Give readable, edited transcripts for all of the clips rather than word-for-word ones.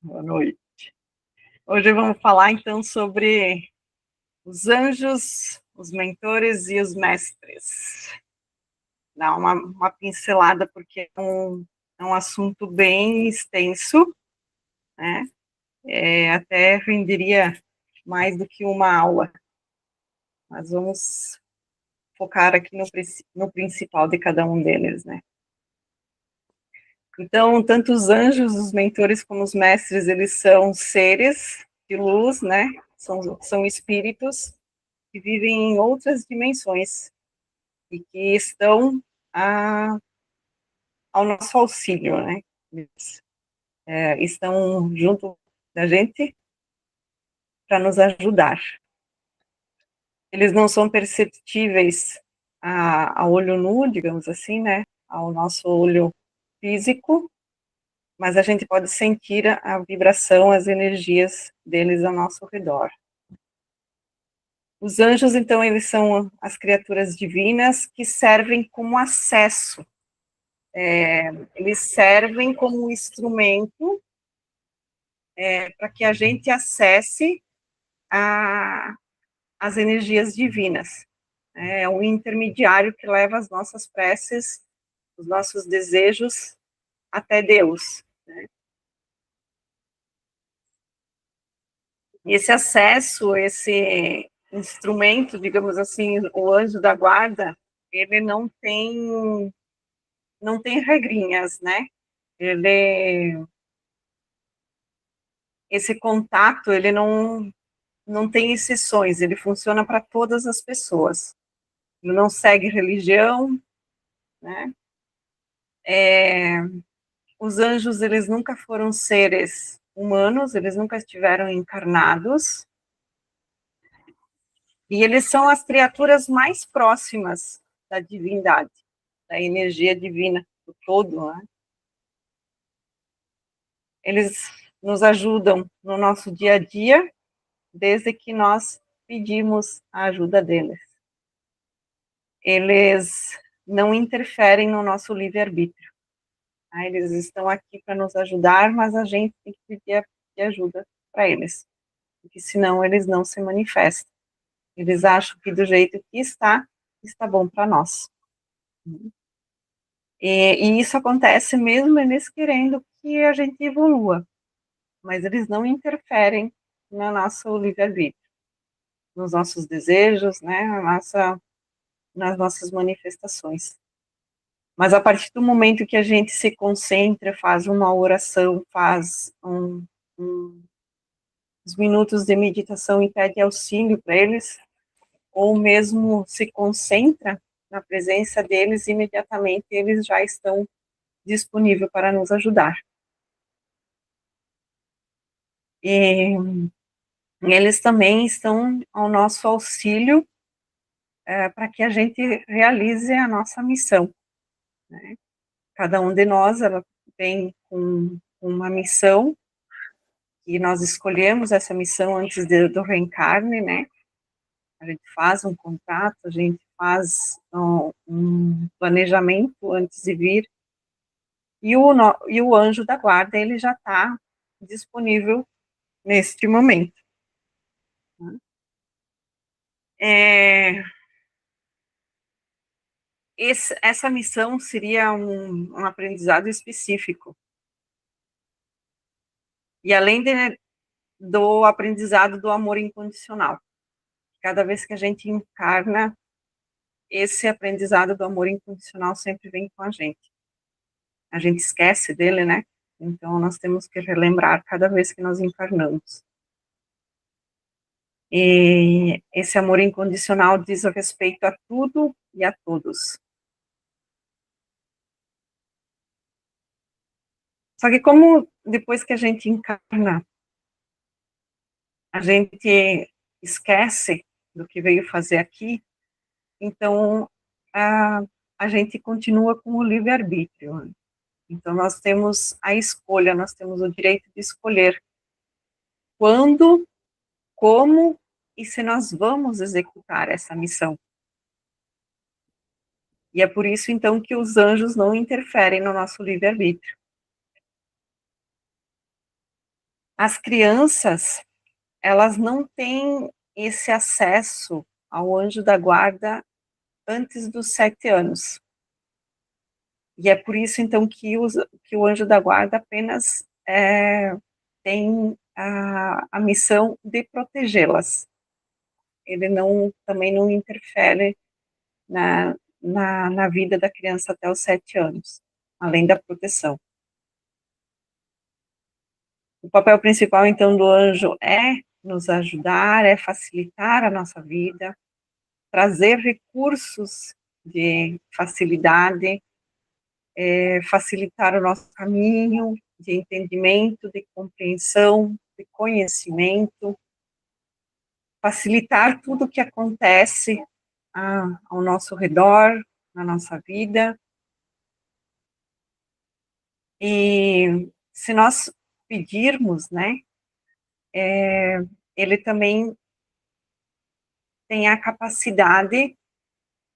Boa noite. Hoje vamos falar então sobre os anjos, os mentores e os mestres. Dar uma pincelada, porque é um assunto bem extenso, né? Até renderia mais do que uma aula, mas vamos focar aqui no principal de cada um deles, né? Então, tanto os anjos, os mentores, como os mestres, eles são seres de luz, né? São espíritos que vivem em outras dimensões e que estão a, ao nosso auxílio, né? Eles, estão junto da gente para nos ajudar. Eles não são perceptíveis a olho nu, digamos assim, né? Ao nosso olho físico, mas a gente pode sentir a vibração, as energias deles ao nosso redor. Os anjos, então, eles são as criaturas divinas que servem como acesso. Eles servem como um instrumento para que a gente acesse as energias divinas. É um intermediário que leva as nossas preces, os nossos desejos até Deus. Né? E esse acesso, esse instrumento, digamos assim, o anjo da guarda, ele não tem regrinhas, né? Ele, esse contato, ele não tem exceções, ele funciona para todas as pessoas. Ele não segue religião, né? É, os anjos, eles nunca foram seres humanos, eles nunca estiveram encarnados, e eles são as criaturas mais próximas da divindade, da energia divina do todo, né? Eles nos ajudam no nosso dia a dia, desde que nós pedimos a ajuda deles. Eles não interferem no nosso livre-arbítrio. Tá? Eles estão aqui para nos ajudar, mas a gente tem que pedir ajuda para eles, porque senão eles não se manifestam. Eles acham que do jeito que está bom para nós. E isso acontece mesmo eles querendo que a gente evolua, mas eles não interferem no nosso livre-arbítrio, nos nossos desejos, né, nas nossas manifestações. Mas a partir do momento que a gente se concentra, faz uma oração, faz uns minutos de meditação e pede auxílio para eles, ou mesmo se concentra na presença deles, imediatamente eles já estão disponíveis para nos ajudar. E eles também estão ao nosso auxílio para que a gente realize a nossa missão. Né? Cada um de nós ela vem com uma missão, e nós escolhemos essa missão antes do reencarne, né? A gente faz um contrato, a gente faz um planejamento antes de vir, e o anjo da guarda, ele já está disponível neste momento. É, essa missão seria um aprendizado específico. E além do aprendizado do amor incondicional. Cada vez que a gente encarna, esse aprendizado do amor incondicional sempre vem com a gente. A gente esquece dele, né? Então, nós temos que relembrar cada vez que nós encarnamos. E esse amor incondicional diz respeito a tudo e a todos. Só que como depois que a gente encarna, a gente esquece do que veio fazer aqui, então a, a gente continua com o livre-arbítrio. Então nós temos a escolha, nós temos o direito de escolher quando, como e se nós vamos executar essa missão. E é por isso, então, que os anjos não interferem no nosso livre-arbítrio. As crianças, elas não têm esse acesso ao anjo da guarda antes dos 7 anos. E é por isso, então, que o anjo da guarda apenas tem a missão de protegê-las. Ele também não interfere na vida da criança até os 7 anos, além da proteção. O papel principal, então, do anjo é nos ajudar, é facilitar a nossa vida, trazer recursos de facilidade, facilitar o nosso caminho de entendimento, de compreensão, de conhecimento, facilitar tudo o que acontece ao nosso redor, na nossa vida. E se nós pedirmos, né, ele também tem a capacidade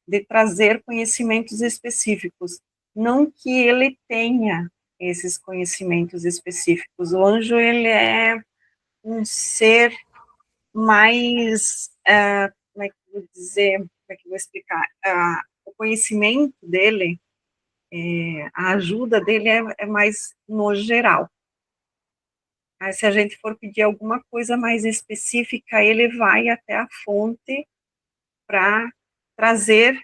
de trazer conhecimentos específicos. Não que ele tenha esses conhecimentos específicos. O anjo, ele é um ser mais, como é que eu vou dizer, como é que eu vou explicar? O conhecimento dele, a ajuda dele é mais no geral. Aí, se a gente for pedir alguma coisa mais específica, ele vai até a fonte para trazer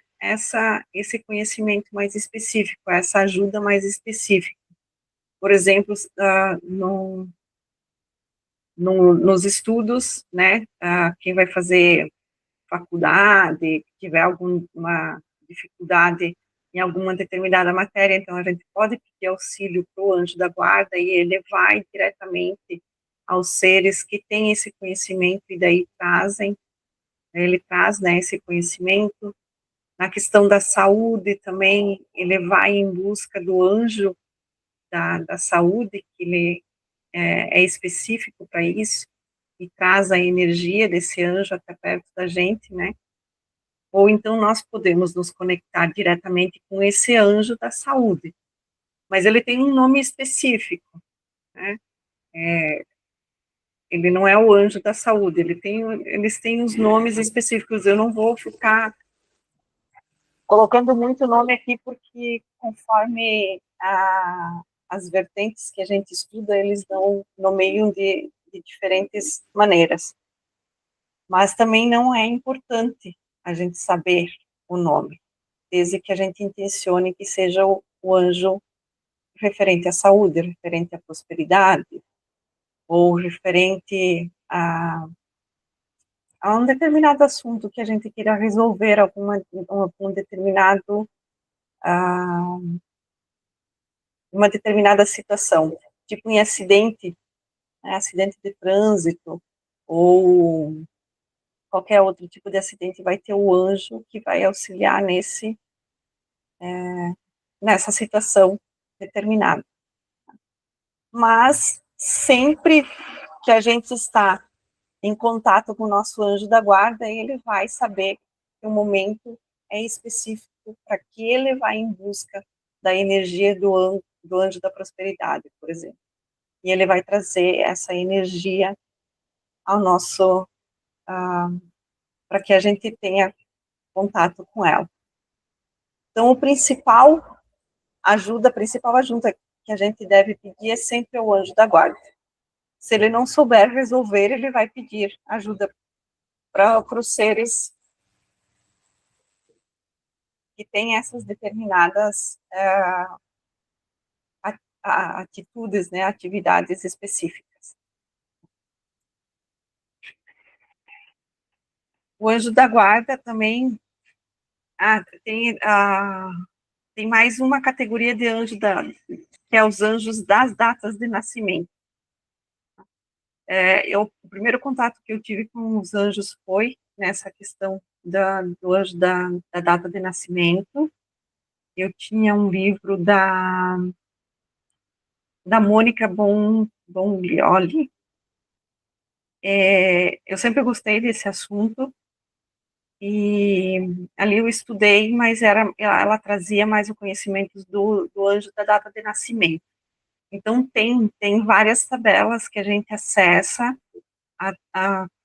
esse conhecimento mais específico, essa ajuda mais específica. Por exemplo, nos estudos, né, quem vai fazer faculdade, tiver alguma dificuldade em alguma determinada matéria, então a gente pode pedir auxílio para o anjo da guarda e ele vai diretamente aos seres que têm esse conhecimento e daí ele traz, né, esse conhecimento. Na questão da saúde também, ele vai em busca do anjo da saúde, que ele é específico para isso, e traz a energia desse anjo até perto da gente, né? Ou então nós podemos nos conectar diretamente com esse anjo da saúde, mas ele tem um nome específico, né? Ele não é o anjo da saúde, eles têm os nomes específicos. Eu não vou ficar colocando muito nome aqui, porque conforme as vertentes que a gente estuda, eles nomeiam de diferentes maneiras. Mas também não é importante a gente saber o nome, desde que a gente intencione que seja o anjo referente à saúde, referente à prosperidade, ou referente a um determinado assunto que a gente queira resolver, um determinado uma determinada situação, tipo em acidente, né, acidente de trânsito, ou qualquer outro tipo de acidente, vai ter o anjo que vai auxiliar nessa situação determinada. Mas sempre que a gente está em contato com o nosso anjo da guarda, ele vai saber que o momento é específico para que ele vá em busca da energia do anjo da prosperidade, por exemplo. E ele vai trazer essa energia ao nosso, para que a gente tenha contato com ela. Então, a principal ajuda que a gente deve pedir é sempre o anjo da guarda. Se ele não souber resolver, ele vai pedir ajuda para os seres que têm essas determinadas atitudes, né, atividades específicas. O anjo da guarda também tem, tem mais uma categoria de anjo que é os anjos das datas de nascimento. O primeiro contato que eu tive com os anjos foi nessa questão do anjo da data de nascimento. Eu tinha um livro da Mônica Bonglioli. Eu sempre gostei desse assunto, e ali eu estudei, mas ela trazia mais o conhecimento do anjo da data de nascimento. Então, tem várias tabelas que a gente acessa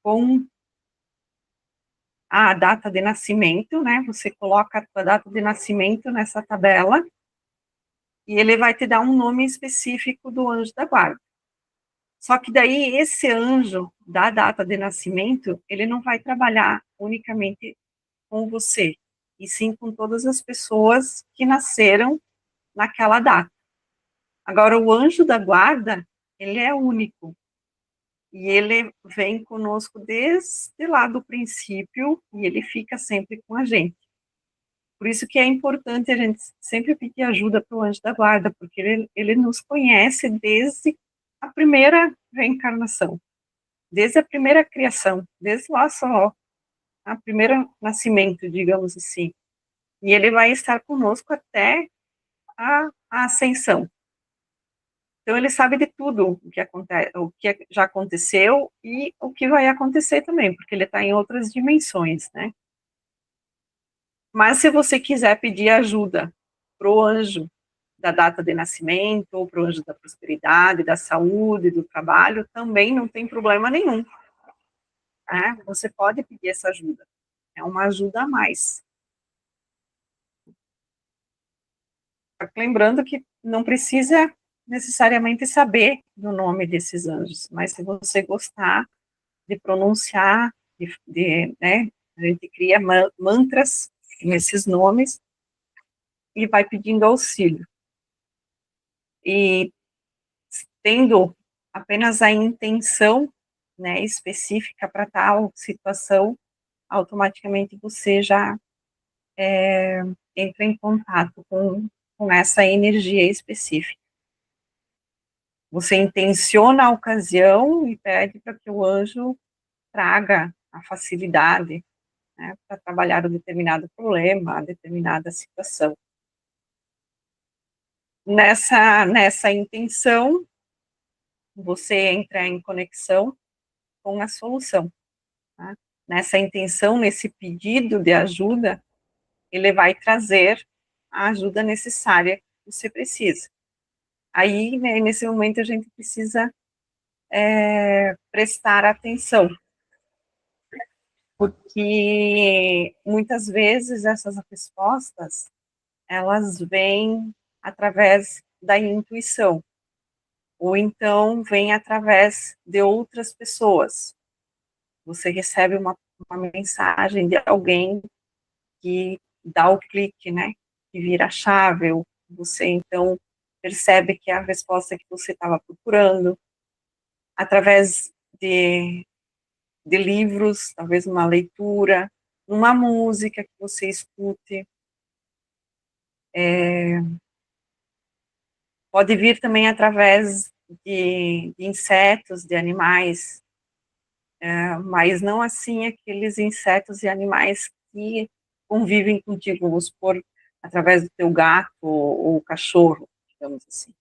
com a data de nascimento, né? Você coloca a sua data de nascimento nessa tabela e ele vai te dar um nome específico do anjo da guarda. Só que daí esse anjo da data de nascimento, ele não vai trabalhar unicamente com você, e sim com todas as pessoas que nasceram naquela data. Agora, o anjo da guarda, ele é único, e ele vem conosco desde lá do princípio, e ele fica sempre com a gente. Por isso que é importante a gente sempre pedir ajuda para o anjo da guarda, porque ele nos conhece desde a primeira reencarnação, desde a primeira criação, desde lá só, a primeiro nascimento, digamos assim. E ele vai estar conosco até a ascensão. Então ele sabe de tudo o que acontece, o que já aconteceu e o que vai acontecer também, porque ele está em outras dimensões, né? Mas se você quiser pedir ajuda para o anjo da data de nascimento, ou para o anjo da prosperidade, da saúde, do trabalho, também não tem problema nenhum. Né? Você pode pedir essa ajuda. É uma ajuda a mais. Lembrando que não precisa necessariamente saber do nome desses anjos, mas se você gostar de pronunciar, né, a gente cria mantras nesses nomes e vai pedindo auxílio. E tendo apenas a intenção, né, específica para tal situação, automaticamente você já entra em contato com essa energia específica. Você intenciona a ocasião e pede para que o anjo traga a facilidade, né, para trabalhar um determinado problema, a determinada situação. Nessa intenção, você entra em conexão com a solução. Tá? Nessa intenção, nesse pedido de ajuda, ele vai trazer a ajuda necessária que você precisa. Aí, né, nesse momento, a gente precisa prestar atenção, porque muitas vezes essas respostas, elas vêm através da intuição, ou então vêm através de outras pessoas. Você recebe uma mensagem de alguém que dá o clique, né, que vira a chave, ou você então percebe que é a resposta que você estava procurando, através de livros, talvez uma leitura, uma música que você escute. Pode vir também através de insetos, de animais, mas não assim aqueles insetos e animais que convivem contigo, vamos supor, através do teu gato ou cachorro, digamos assim.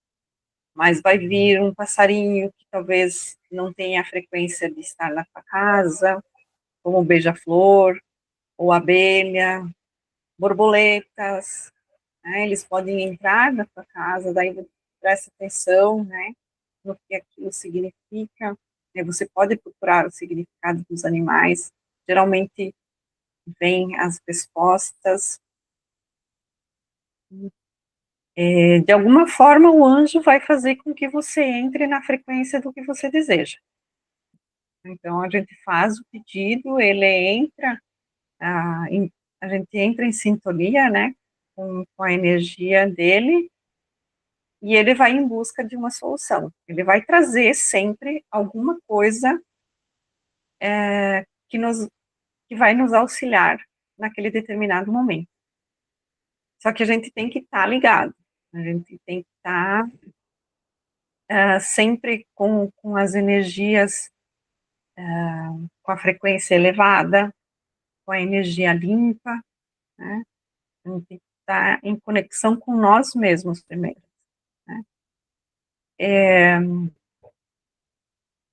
Mas vai vir um passarinho que talvez não tenha a frequência de estar na tua casa, como o beija-flor, ou abelha, borboletas, né? Eles podem entrar na tua casa, daí presta atenção, né, no que aquilo significa. Né? Você pode procurar o significado dos animais, geralmente vem as respostas. De alguma forma, o anjo vai fazer com que você entre na frequência do que você deseja. Então, a gente faz o pedido, ele entra, a gente entra em sintonia, né, com a energia dele, e ele vai em busca de uma solução. Ele vai trazer sempre alguma coisa que, que vai nos auxiliar naquele determinado momento. Só que a gente tem que estar ligado, a gente tem que estar sempre com as energias, com a frequência elevada, com a energia limpa, né? A gente tem que estar em conexão com nós mesmos primeiro. Né?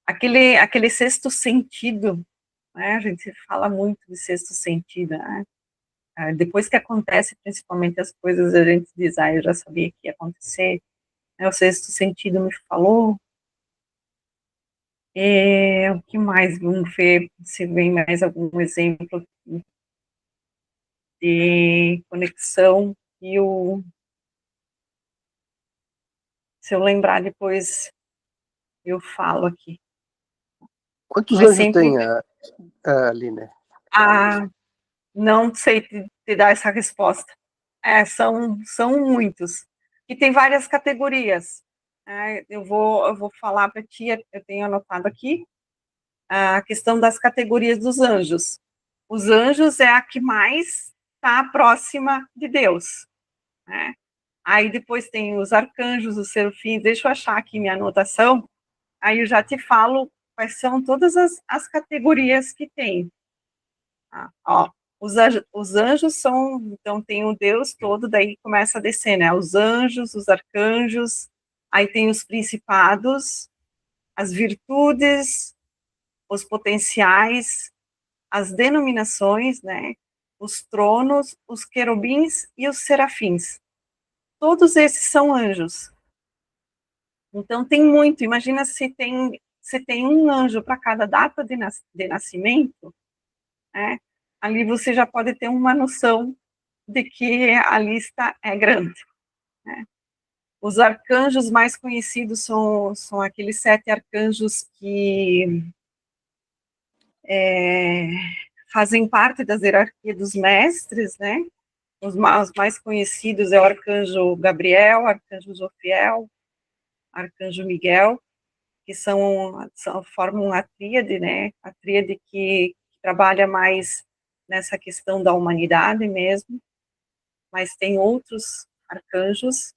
Aquele sexto sentido, né? A gente fala muito de sexto sentido, né? Depois que acontece, principalmente as coisas, a gente diz, eu já sabia que ia acontecer, O sexto sentido me falou. O que mais? Vamos ver se vem mais algum exemplo de conexão. Se eu lembrar depois, eu falo aqui. Quantos Mas anjos sempre tem, Aline? não sei te dar essa resposta. São muitos. E tem várias categorias. Eu vou falar para ti, eu tenho anotado aqui, a questão das categorias dos anjos. Os anjos é a que mais está próxima de Deus, né? Aí depois tem os arcanjos, os serafins, deixa eu achar aqui minha anotação, aí eu já te falo quais são todas as categorias que tem. Ó, os anjos são, então tem o Deus todo, daí começa a descer, né? Os anjos, os arcanjos, aí tem os principados, as virtudes, os potenciais, as denominações, né? Os tronos, os querubins e os serafins. Todos esses são anjos. Então tem muito. Imagina se tem um anjo para cada data de nascimento, né? Ali você já pode ter uma noção de que a lista é grande, né? Os arcanjos mais conhecidos são aqueles 7 arcanjos que fazem parte da hierarquia dos mestres, né? Os mais conhecidos é o arcanjo Gabriel, arcanjo Jofiel, arcanjo Miguel, que formam a tríade, né? A tríade que trabalha mais nessa questão da humanidade mesmo, mas tem outros arcanjos.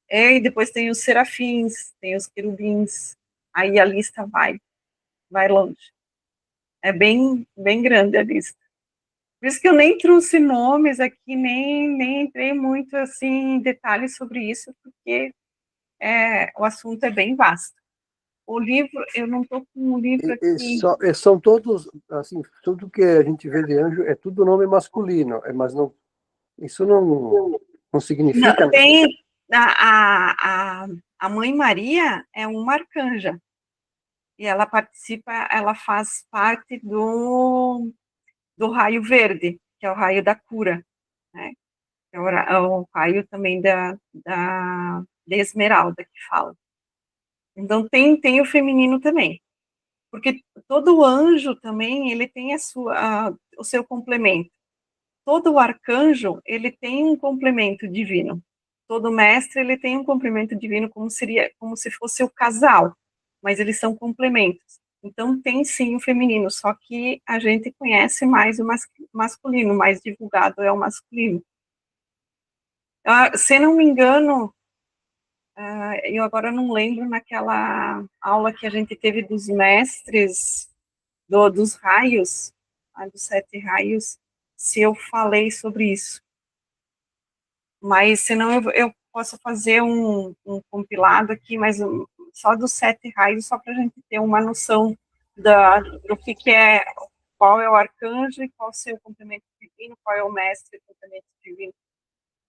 E depois tem os serafins, tem os querubins, aí a lista vai longe. É bem grande a lista. Por isso que eu nem trouxe nomes aqui, nem entrei muito assim em detalhes sobre isso, porque o assunto é bem vasto. O livro, eu não estou com o livro aqui. São todos, assim, tudo que a gente vê de anjo é tudo nome masculino, mas não, isso não Não, significa. tem a Mãe Maria é uma arcanja e ela faz parte do raio verde, que é o raio da cura, né? É o raio também da esmeralda que fala. Então tem o feminino também, porque todo anjo também ele tem o seu complemento. Todo arcanjo ele tem um complemento divino. Todo mestre ele tem um complemento divino como se fosse o casal, mas eles são complementos. Então tem sim o feminino, só que a gente conhece mais o masculino, mais divulgado é o masculino. Se não me engano, eu agora não lembro naquela aula que a gente teve dos mestres dos raios, dos 7 raios, se eu falei sobre isso. Mas senão eu posso fazer um compilado aqui, mas só dos 7 raios, só para a gente ter uma noção do que é, qual é o arcanjo e qual é o seu complemento divino, qual é o mestre do complemento divino.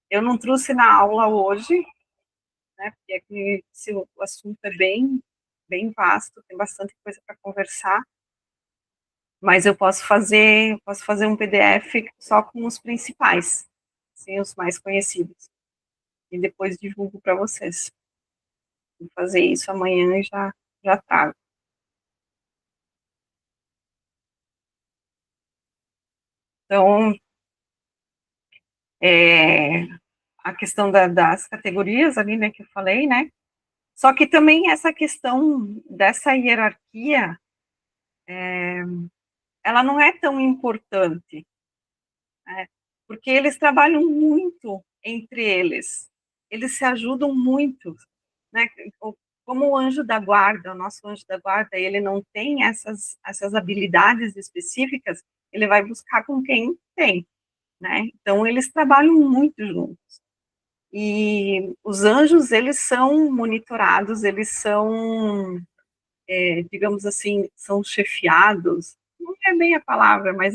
Eu não trouxe na aula hoje, né, porque o assunto é bem vasto, tem bastante coisa para conversar, mas eu posso fazer um PDF só com os principais, assim, os mais conhecidos, e depois divulgo para vocês. Vou fazer isso amanhã e já trago. Então, a questão das categorias ali, né, que eu falei, né, só que também essa questão dessa hierarquia, ela não é tão importante, né, porque eles trabalham muito entre eles se ajudam muito, né, como o anjo da guarda, o nosso anjo da guarda, ele não tem essas habilidades específicas, ele vai buscar com quem tem, né, então eles trabalham muito juntos. E os anjos, eles são monitorados, eles são, digamos assim, são chefiados, não é bem a palavra, mas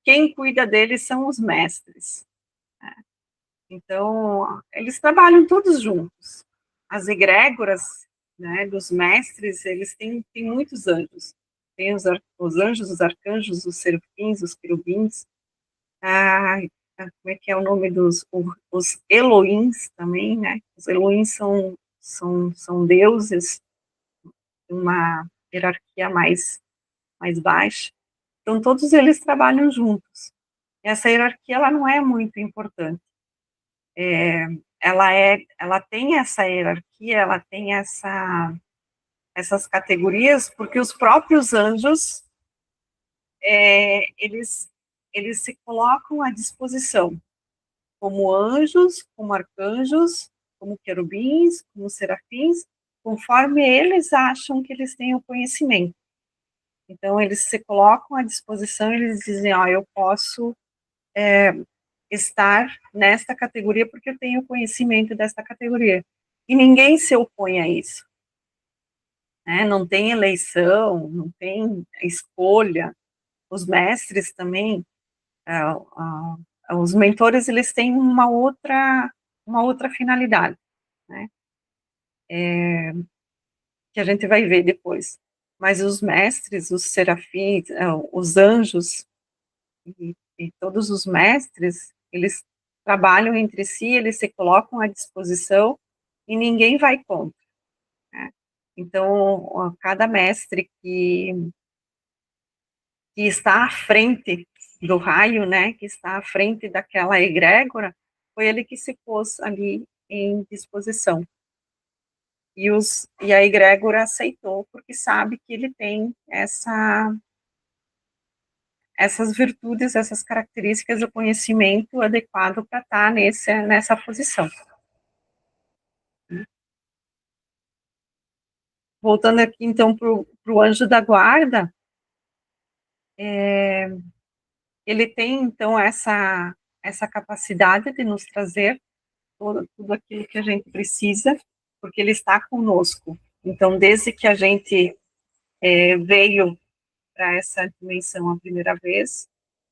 quem cuida deles são os mestres. Então, eles trabalham todos juntos. As egrégoras, né, dos mestres, eles têm muitos anjos. Tem os anjos, os arcanjos, os serafins, os querubins. Ah, como é que é o nome os Elohims também, né? Os Elohims são deuses, uma hierarquia mais baixa. Então, todos eles trabalham juntos. Essa hierarquia, ela não é muito importante. Ela tem essa hierarquia, ela tem essas categorias, porque os próprios anjos, eles se colocam à disposição, como anjos, como arcanjos, como querubins, como serafins, conforme eles acham que eles têm o conhecimento. Então, eles se colocam à disposição, eles dizem, eu posso estar nesta categoria porque eu tenho conhecimento desta categoria. E ninguém se opõe a isso. Né? Não tem eleição, não tem escolha. Os mestres também, os mentores, eles têm uma outra finalidade, né? Que a gente vai ver depois. Mas os mestres, os serafins, os anjos e todos os mestres, eles trabalham entre si, eles se colocam à disposição e ninguém vai contra. Né? Então, cada mestre que está à frente do raio, né, que está à frente daquela egrégora, foi ele que se pôs ali em disposição. E a egrégora aceitou, porque sabe que ele tem essas virtudes, essas características do conhecimento adequado para estar nessa posição. Voltando aqui, então, para o anjo da guarda, ele tem, então, essa capacidade de nos trazer tudo aquilo que a gente precisa, porque ele está conosco. Então, desde que a gente veio para essa dimensão a primeira vez,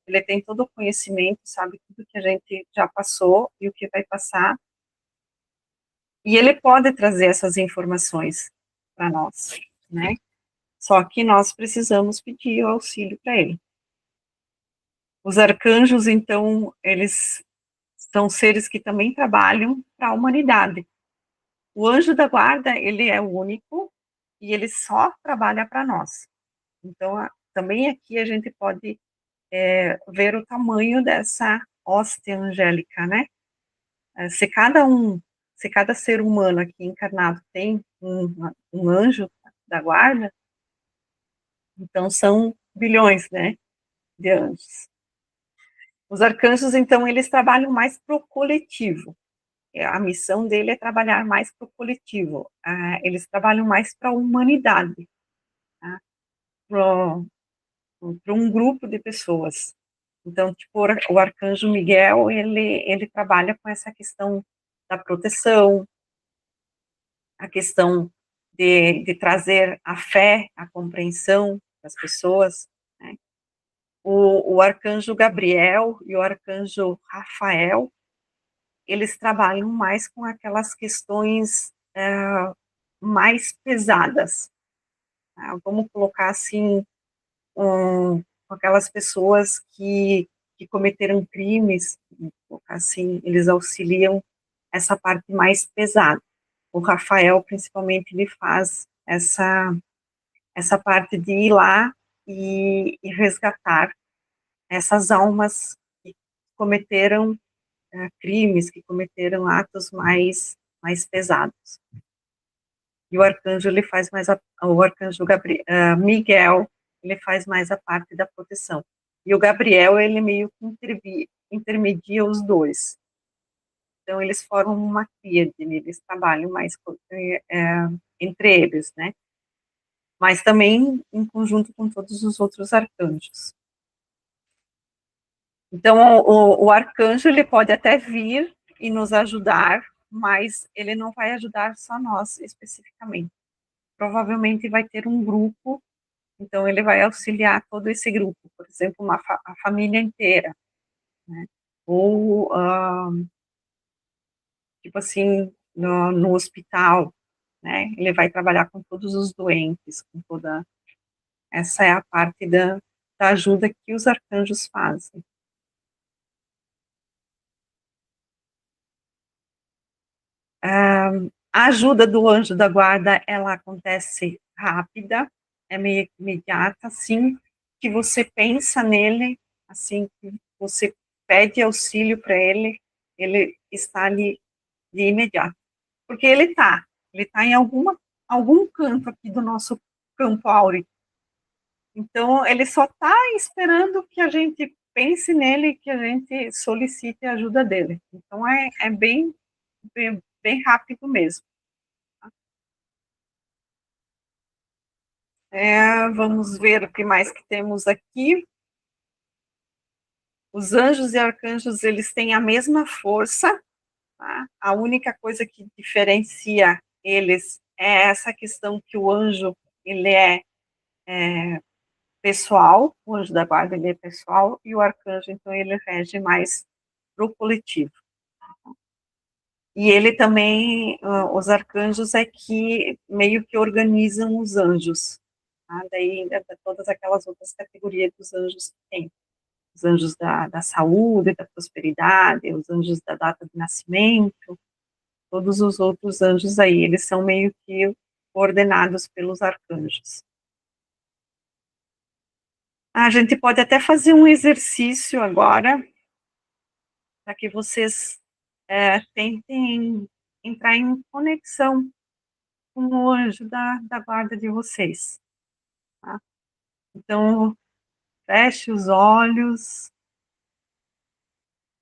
ele tem todo o conhecimento, sabe tudo que a gente já passou e o que vai passar, e ele pode trazer essas informações para nós, né? Só que nós precisamos pedir o auxílio para ele. Os arcanjos, então, eles são seres que também trabalham para a humanidade. O anjo da guarda, ele é o único e ele só trabalha para nós. Então, também aqui a gente pode ver o tamanho dessa hóstia angélica, né? Se cada ser humano aqui encarnado tem um anjo da guarda, então são bilhões, né, de anjos. Os arcanjos, então, eles trabalham mais para o coletivo. A missão dele é trabalhar mais para o coletivo. Eles trabalham mais para a humanidade, tá? Para um grupo de pessoas. Então, tipo, o arcanjo Miguel, ele trabalha com essa questão da proteção, a questão de trazer a fé, a compreensão das pessoas, né? O arcanjo Gabriel e o arcanjo Rafael, eles trabalham mais com aquelas questões mais pesadas. Tá? Vamos colocar assim, com aquelas pessoas que cometeram crimes, assim, eles auxiliam essa parte mais pesada. O Rafael, principalmente, ele faz essa parte de ir lá e resgatar essas almas que cometeram crimes, que cometeram atos mais pesados. E o arcanjo, ele faz mais o arcanjo Miguel, ele faz mais a parte da proteção. E o Gabriel, ele meio que intermedia os dois. Então, eles formam uma tríade, eles trabalham mais entre eles, né? Mas também em conjunto com todos os outros arcanjos. Então, o arcanjo, ele pode até vir e nos ajudar, mas ele não vai ajudar só nós, especificamente. Provavelmente vai ter um grupo, então ele vai auxiliar todo esse grupo, por exemplo, a família inteira, né? Ou tipo assim, no hospital, né? Ele vai trabalhar com todos os doentes, com toda. Essa é a parte da ajuda que os arcanjos fazem. A ajuda do anjo da guarda, ela acontece rápida, é meio imediata, assim que você pensa nele, assim que você pede auxílio para ele está ali de imediato. Porque ele tá em algum canto aqui do nosso campo áureo. Então, ele só está esperando que a gente pense nele e que a gente solicite a ajuda dele. Então, é bem rápido mesmo. Vamos ver o que mais que temos aqui. Os anjos e arcanjos, eles têm a mesma força, tá? A única coisa que diferencia eles é essa questão que o anjo, ele é pessoal, o anjo da guarda, ele é pessoal, e o arcanjo, então, ele rege mais para o coletivo. E ele também, os arcanjos é que meio que organizam os anjos, tá? Daí ainda todas aquelas outras categorias dos anjos que tem. Os anjos da saúde, da prosperidade, os anjos da data de nascimento, todos os outros anjos aí, eles são meio que ordenados pelos arcanjos. A gente pode até fazer um exercício agora, para que vocês tentem entrar em conexão com o anjo da guarda de vocês. Tá? Então, feche os olhos,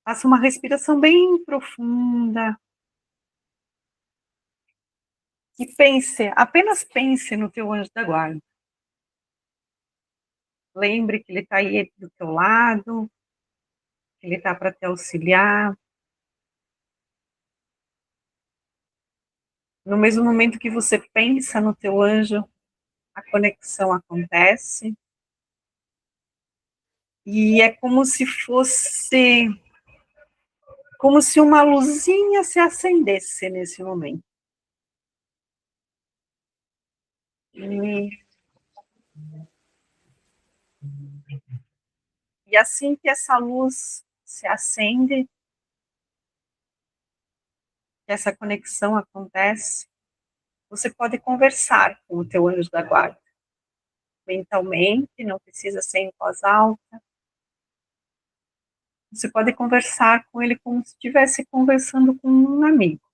faça uma respiração bem profunda e pense, apenas pense no teu anjo da guarda. Lembre que ele está aí do teu lado, que ele está para te auxiliar. No mesmo momento que você pensa no teu anjo, a conexão acontece. E é como se uma luzinha se acendesse nesse momento. E assim que essa luz se acende, que essa conexão acontece, você pode conversar com o teu anjo da guarda. Mentalmente, não precisa ser em voz alta. Você pode conversar com ele como se estivesse conversando com um amigo.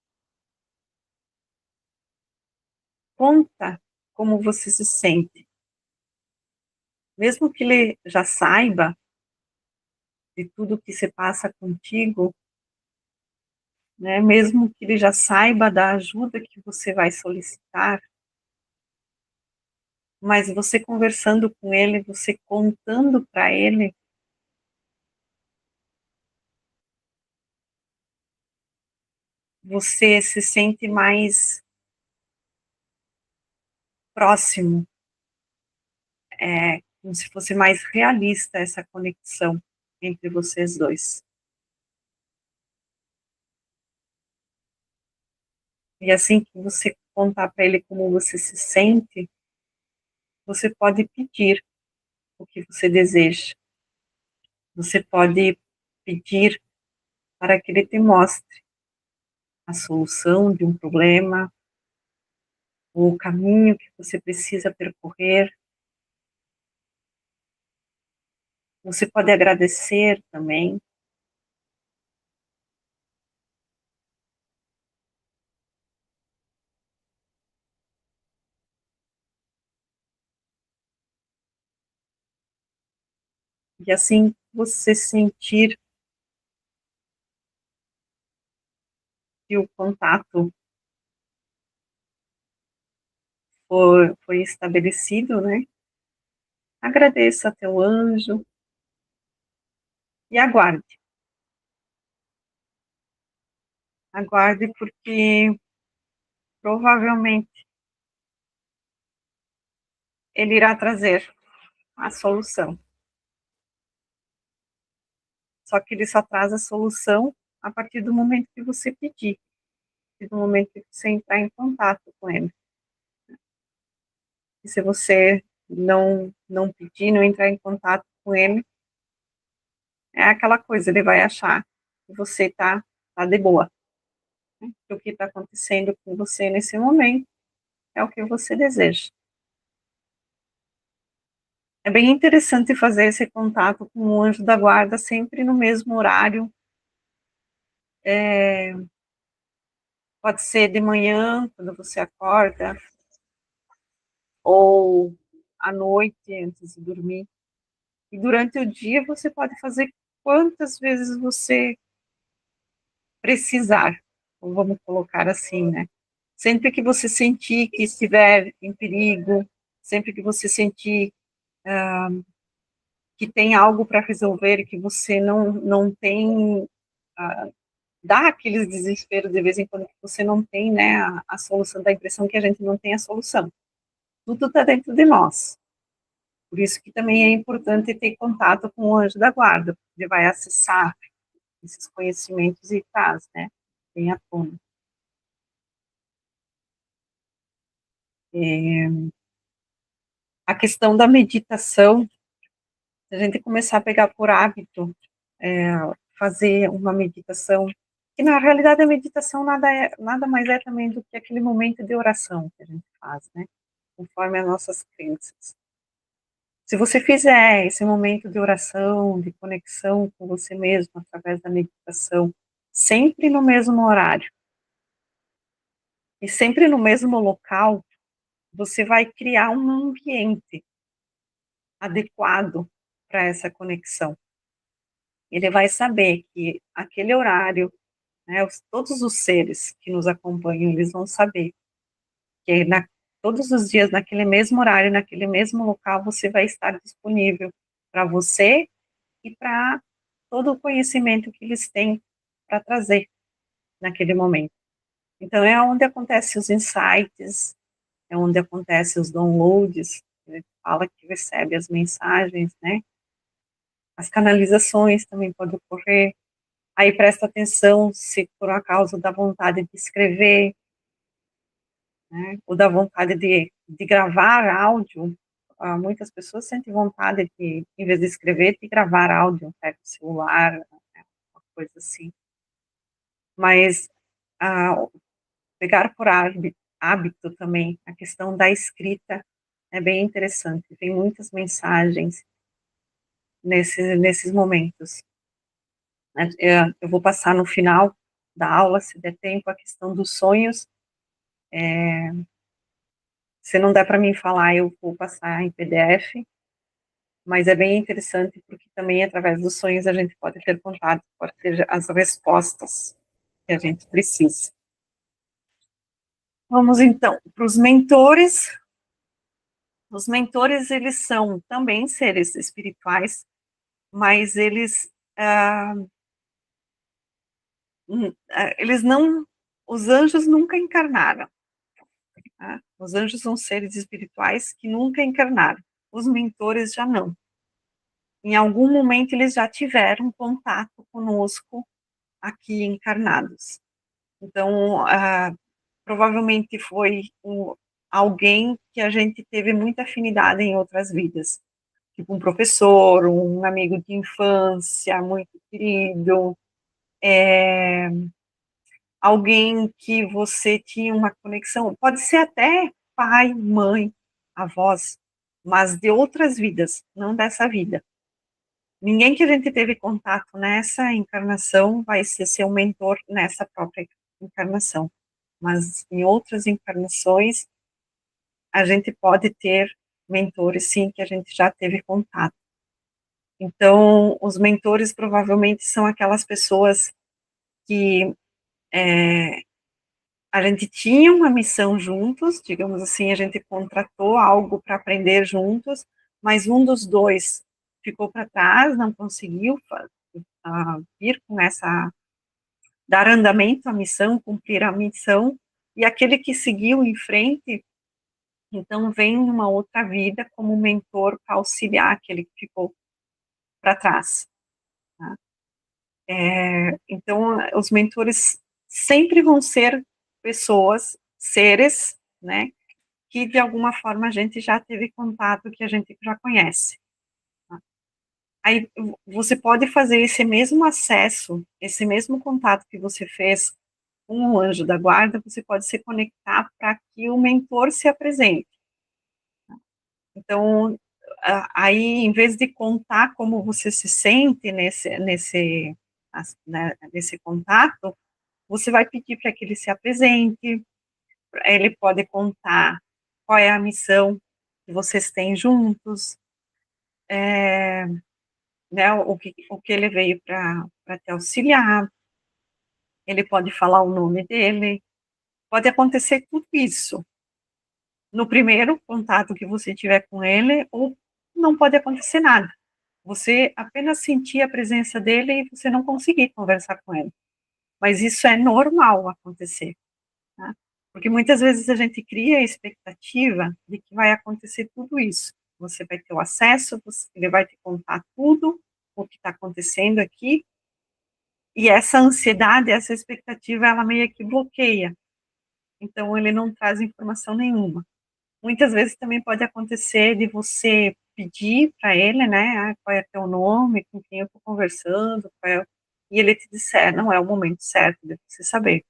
Conta como você se sente. Mesmo que ele já saiba de tudo que se passa contigo, né, mesmo que ele já saiba da ajuda que você vai solicitar, mas você conversando com ele, você contando para ele, você se sente mais próximo, como se fosse mais realista essa conexão entre vocês dois. E assim que você contar para ele como você se sente, você pode pedir o que você deseja. Você pode pedir para que ele te mostre a solução de um problema, o caminho que você precisa percorrer. Você pode agradecer também. E assim você sentir que o contato foi estabelecido, né? Agradeça a teu anjo e aguarde. Aguarde porque provavelmente ele irá trazer a solução. Só que ele só traz a solução a partir do momento que você pedir. partir do momento que você entrar em contato com ele. E se você não pedir, não entrar em contato com ele, é aquela coisa, ele vai achar que você tá de boa. Né? Que o que está acontecendo com você nesse momento é o que você deseja. É bem interessante fazer esse contato com o anjo da guarda sempre no mesmo horário. Pode ser de manhã, quando você acorda, ou à noite, antes de dormir. E durante o dia você pode fazer quantas vezes você precisar, ou vamos colocar assim, né? Sempre que você sentir que estiver em perigo, sempre que você sentir que tem algo para resolver, que você não tem, dá aqueles desesperos de vez em quando que você não tem, né, a solução, dá a impressão que a gente não tem a solução. Tudo está dentro de nós. Por isso que também é importante ter contato com o anjo da guarda, porque ele vai acessar esses conhecimentos e traz, né, bem à tona. A questão da meditação, se a gente começar a pegar por hábito, fazer uma meditação, que na realidade a meditação nada mais é também do que aquele momento de oração que a gente faz, né, conforme as nossas crenças. Se você fizer esse momento de oração, de conexão com você mesmo através da meditação, sempre no mesmo horário e sempre no mesmo local, você vai criar um ambiente adequado para essa conexão. Ele vai saber que aquele horário, né, todos os seres que nos acompanham, eles vão saber que todos os dias, naquele mesmo horário, naquele mesmo local, você vai estar disponível para você e para todo o conhecimento que eles têm para trazer naquele momento. Então, é onde acontecem os insights, é onde acontecem os downloads, ele fala que recebe as mensagens, né? As canalizações também podem ocorrer. Aí presta atenção se por uma causa da vontade de escrever, né? Ou da vontade de gravar áudio. Muitas pessoas sentem vontade de, em vez de escrever, de gravar áudio, pega o celular, né? Uma coisa assim. Mas pegar por hábito também a questão da escrita é bem interessante. Tem muitas mensagens nesses momentos. Eu vou passar no final da aula, se der tempo, a questão dos sonhos. Se não der para mim falar, eu vou passar em PDF, mas é bem interessante porque também através dos sonhos a gente pode ter contato, pode ter as respostas que a gente precisa. Vamos então para os mentores. Os mentores, eles são também seres espirituais, mas eles não, os anjos nunca encarnaram. Tá? Os anjos são seres espirituais que nunca encarnaram. Os mentores já não. Em algum momento eles já tiveram contato conosco aqui encarnados. Então, provavelmente foi alguém que a gente teve muita afinidade em outras vidas. Tipo um professor, um amigo de infância muito querido, alguém que você tinha uma conexão, pode ser até pai, mãe, avós, mas de outras vidas, não dessa vida. Ninguém que a gente teve contato nessa encarnação vai ser seu mentor nessa própria encarnação, mas em outras encarnações a gente pode ter mentores, sim, que a gente já teve contato. Então, os mentores provavelmente são aquelas pessoas que a gente tinha uma missão juntos, digamos assim, a gente contratou algo para aprender juntos, mas um dos dois ficou para trás, não conseguiu vir com dar andamento à missão, cumprir a missão, e aquele que seguiu em frente, então vem numa outra vida como mentor para auxiliar aquele que ficou para trás. Tá? Então, os mentores sempre vão ser pessoas, seres, né, que de alguma forma a gente já teve contato, que a gente já conhece. Tá? Aí você pode fazer esse mesmo acesso, esse mesmo contato que você fez com o anjo da guarda, você pode se conectar para que o mentor se apresente. Então, aí, em vez de contar como você se sente nesse contato, você vai pedir para que ele se apresente, ele pode contar qual é a missão que vocês têm juntos, né, o que ele veio para te auxiliar, ele pode falar o nome dele, pode acontecer tudo isso no primeiro contato que você tiver com ele, ou não pode acontecer nada. Você apenas sentir a presença dele e você não conseguir conversar com ele. Mas isso é normal acontecer, tá? Porque muitas vezes a gente cria a expectativa de que vai acontecer tudo isso. Você vai ter o acesso, ele vai te contar tudo o que está acontecendo aqui, e essa ansiedade, essa expectativa, ela meio que bloqueia. Então, ele não traz informação nenhuma. Muitas vezes também pode acontecer de você pedir para ele, né, qual é teu nome, com quem eu estou conversando, e ele te disser, não é o momento certo de você saber,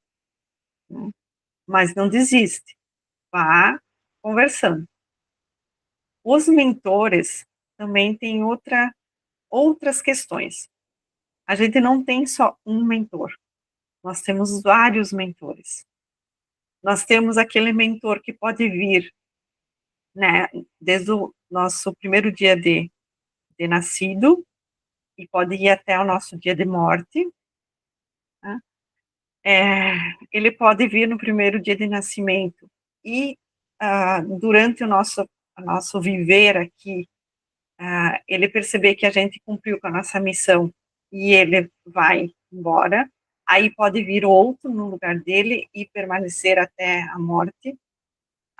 né? Mas não desiste, vá conversando. Os mentores também têm outras questões. A gente não tem só um mentor, nós temos vários mentores. Nós temos aquele mentor que pode vir, né, desde o nosso primeiro dia de nascido, e pode ir até o nosso dia de morte, né? Ele pode vir no primeiro dia de nascimento e durante o nosso viver aqui, ele perceber que a gente cumpriu com a nossa missão e ele vai embora, aí pode vir outro no lugar dele e permanecer até a morte.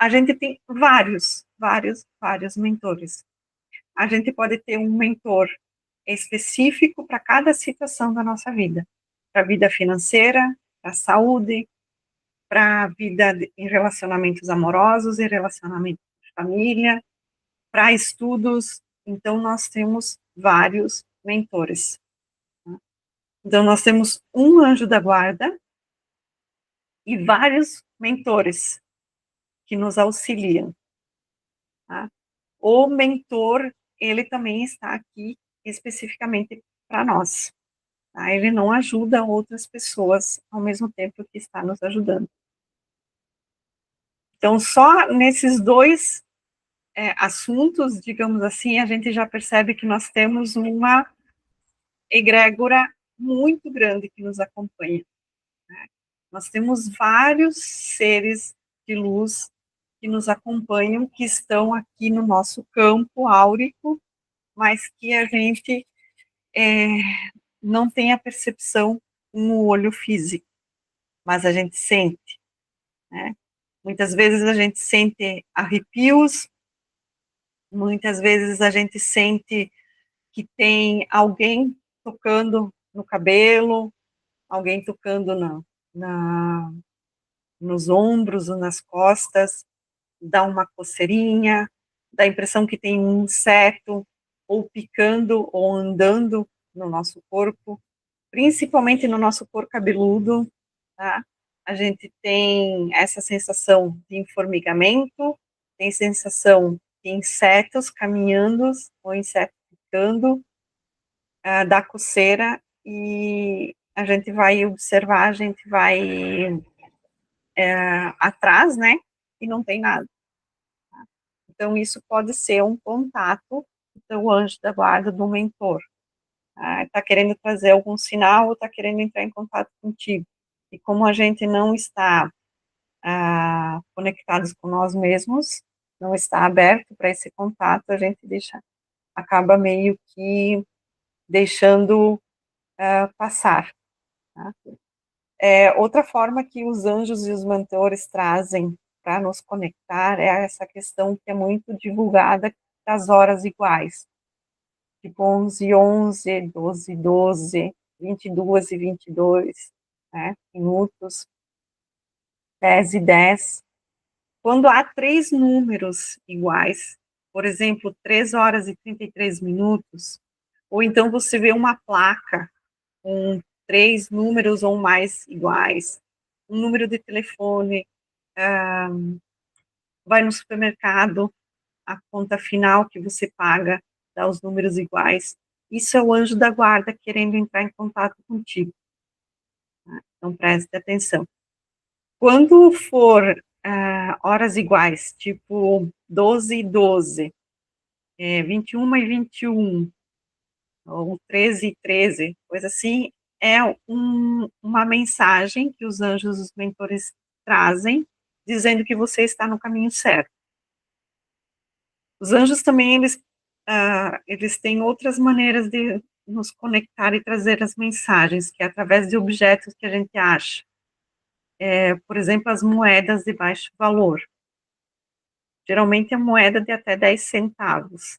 A gente tem vários mentores. A gente pode ter um mentor específico para cada situação da nossa vida, para a vida financeira, para a saúde, para a vida em relacionamentos amorosos, em relacionamentos de família, para estudos. Então, nós temos vários mentores. Tá? Então, nós temos um anjo da guarda e vários mentores que nos auxiliam. Tá? O mentor, ele também está aqui especificamente para nós. Tá? Ele não ajuda outras pessoas ao mesmo tempo que está nos ajudando. Então, só nesses dois assuntos, digamos assim, a gente já percebe que nós temos uma egrégora muito grande que nos acompanha. Né? Nós temos vários seres de luz que nos acompanham, que estão aqui no nosso campo áurico, mas que a gente não tem a percepção no olho físico, mas a gente sente, né? Muitas vezes a gente sente arrepios, muitas vezes a gente sente que tem alguém tocando no cabelo, alguém tocando na, nos ombros ou nas costas, dá uma coceirinha, dá a impressão que tem um inseto ou picando ou andando no nosso corpo, principalmente no nosso couro cabeludo, tá? A gente tem essa sensação de formigamento, tem sensação de insetos caminhando ou insetos picando, da coceira, e a gente vai observar, a gente vai atrás, né, e não tem nada. Então, isso pode ser um contato do anjo da guarda, do mentor. Está querendo trazer algum sinal ou está querendo entrar em contato contigo. E como a gente não está conectados com nós mesmos, não está aberto para esse contato, a gente acaba meio que deixando passar. Tá? Outra forma que os anjos e os mentores trazem para nos conectar é essa questão que é muito divulgada das horas iguais, tipo 11:11, 12:12, 22:22, né, minutos. 10 e 10. Quando há 3 números iguais, por exemplo, 3 horas e 33 minutos, ou então você vê uma placa com 3 números ou mais iguais, um número de telefone, vai no supermercado, a conta final que você paga dá os números iguais. Isso é o anjo da guarda querendo entrar em contato contigo. Tá? Então preste atenção. Quando for horas iguais, tipo 12 e 12, 21 e 21, ou 13 e 13, coisa assim, é uma mensagem que os anjos, os mentores trazem, dizendo que você está no caminho certo. Os anjos também, eles têm outras maneiras de nos conectar e trazer as mensagens, que é através de objetos que a gente acha. Por exemplo, as moedas de baixo valor. Geralmente é moeda de até 10 centavos.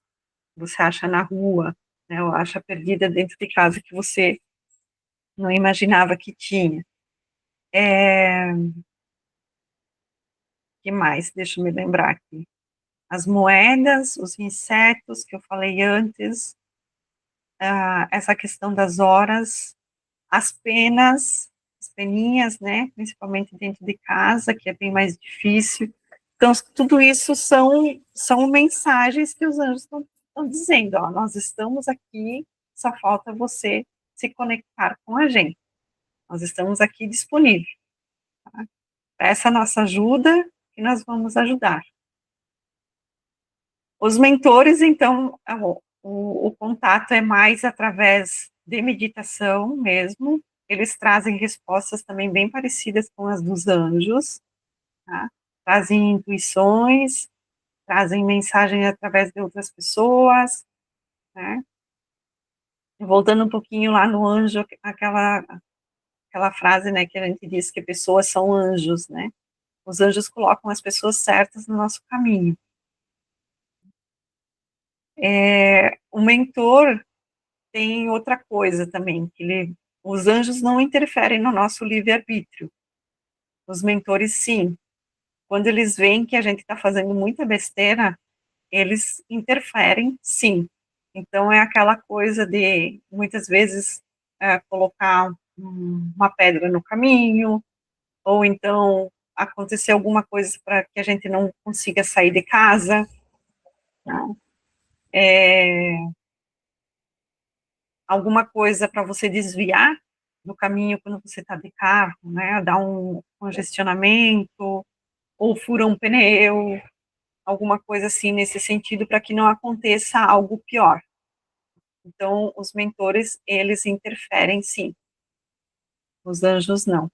Você acha na rua, né, ou acha perdida dentro de casa que você não imaginava que tinha. Que mais? Deixa eu me lembrar aqui. As moedas, os insetos que eu falei antes, essa questão das horas, as penas, as peninhas, né, principalmente dentro de casa, que é bem mais difícil. Então, tudo isso são mensagens que os anjos estão dizendo, ó, nós estamos aqui, só falta você se conectar com a gente. Nós estamos aqui disponíveis. Tá? Peça a nossa ajuda e nós vamos ajudar. Os mentores, então, o contato é mais através de meditação mesmo. Eles trazem respostas também bem parecidas com as dos anjos, tá? Trazem intuições, trazem mensagem através de outras pessoas, né? Voltando um pouquinho lá no anjo, aquela frase, né, que a gente diz que pessoas são anjos, né? Os anjos colocam as pessoas certas no nosso caminho. O mentor tem outra coisa também, que os anjos não interferem no nosso livre-arbítrio. Os mentores, sim. Quando eles veem que a gente está fazendo muita besteira, eles interferem, sim. Então, é aquela coisa de, muitas vezes, colocar uma pedra no caminho, ou então acontecer alguma coisa para que a gente não consiga sair de casa. Tá? Alguma coisa para você desviar do caminho quando você está de carro, né? Dar um congestionamento, ou fura um pneu, alguma coisa assim nesse sentido, para que não aconteça algo pior. Então, os mentores, eles interferem, sim. Os anjos, não.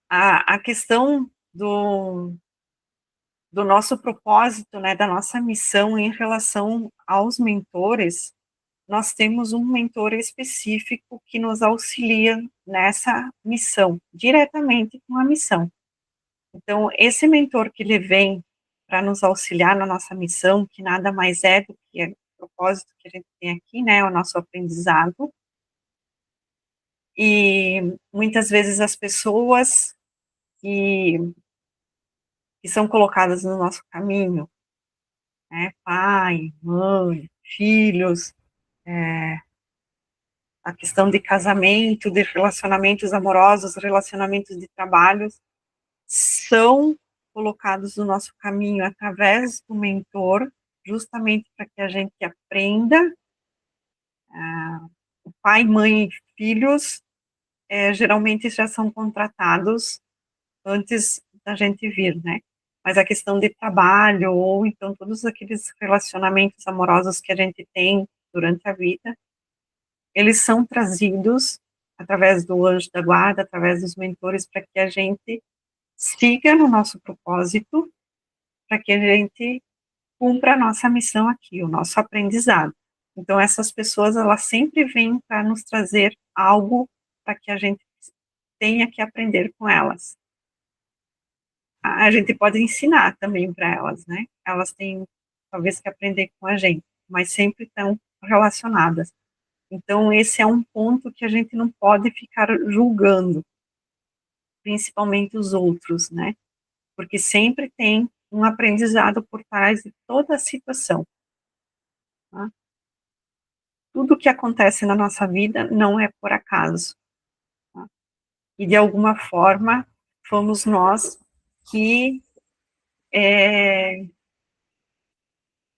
A questão do nosso propósito, né, da nossa missão em relação aos mentores, nós temos um mentor específico que nos auxilia nessa missão, diretamente com a missão. Então, esse mentor que ele vem para nos auxiliar na nossa missão, que nada mais é do que o propósito que a gente tem aqui, né, o nosso aprendizado, e muitas vezes as pessoas que, que são colocadas no nosso caminho, né, pai, mãe, filhos, a questão de casamento, de relacionamentos amorosos, relacionamentos de trabalho, são colocados no nosso caminho através do mentor, justamente para que a gente aprenda. O pai, mãe e filhos, geralmente já são contratados antes da gente vir, né? Mas a questão de trabalho, ou então todos aqueles relacionamentos amorosos que a gente tem durante a vida, eles são trazidos através do anjo da guarda, através dos mentores, para que a gente siga no nosso propósito, para que a gente cumpra a nossa missão aqui, o nosso aprendizado. Então, essas pessoas, elas sempre vêm para nos trazer algo para que a gente tenha que aprender com elas. A gente pode ensinar também para elas, né? Elas têm, talvez, que aprender com a gente, mas sempre estão relacionadas. Então, esse é um ponto que a gente não pode ficar julgando, principalmente os outros, né? Porque sempre tem um aprendizado por trás de toda a situação. Tá? Tudo que acontece na nossa vida não é por acaso. Tá? E, de alguma forma, fomos nós que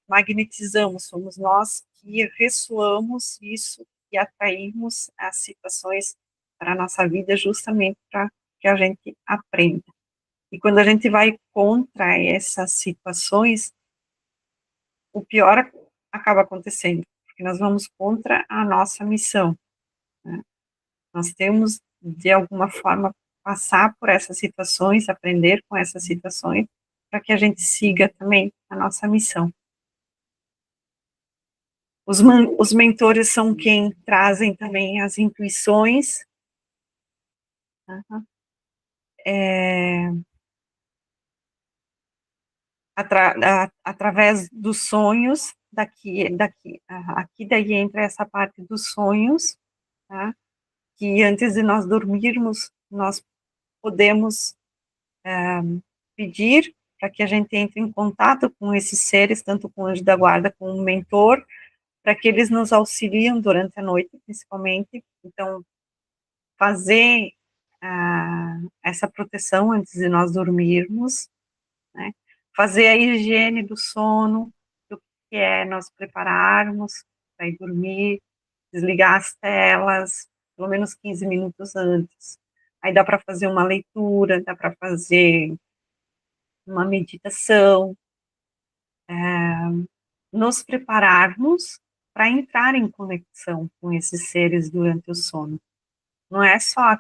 magnetizamos, somos nós que ressoamos isso e atraímos as situações para a nossa vida justamente para que a gente aprenda. E quando a gente vai contra essas situações, o pior acaba acontecendo, porque nós vamos contra a nossa missão. Né? Nós temos, de alguma forma, passar por essas situações, aprender com essas situações, para que a gente siga também a nossa missão. Os mentores são quem trazem também as intuições, é, através dos sonhos, aqui daí entra essa parte dos sonhos, tá? Que antes de nós dormirmos, nós podemos pedir para que a gente entre em contato com esses seres, tanto com o anjo da guarda como o mentor, para que eles nos auxiliem durante a noite, principalmente. Então, fazer essa proteção antes de nós dormirmos, né? Fazer a higiene do sono, do que é nós prepararmos para ir dormir, desligar as telas, pelo menos 15 minutos antes. Aí dá para fazer uma leitura, dá para fazer uma meditação, nos prepararmos para entrar em conexão com esses seres durante o sono. Não é só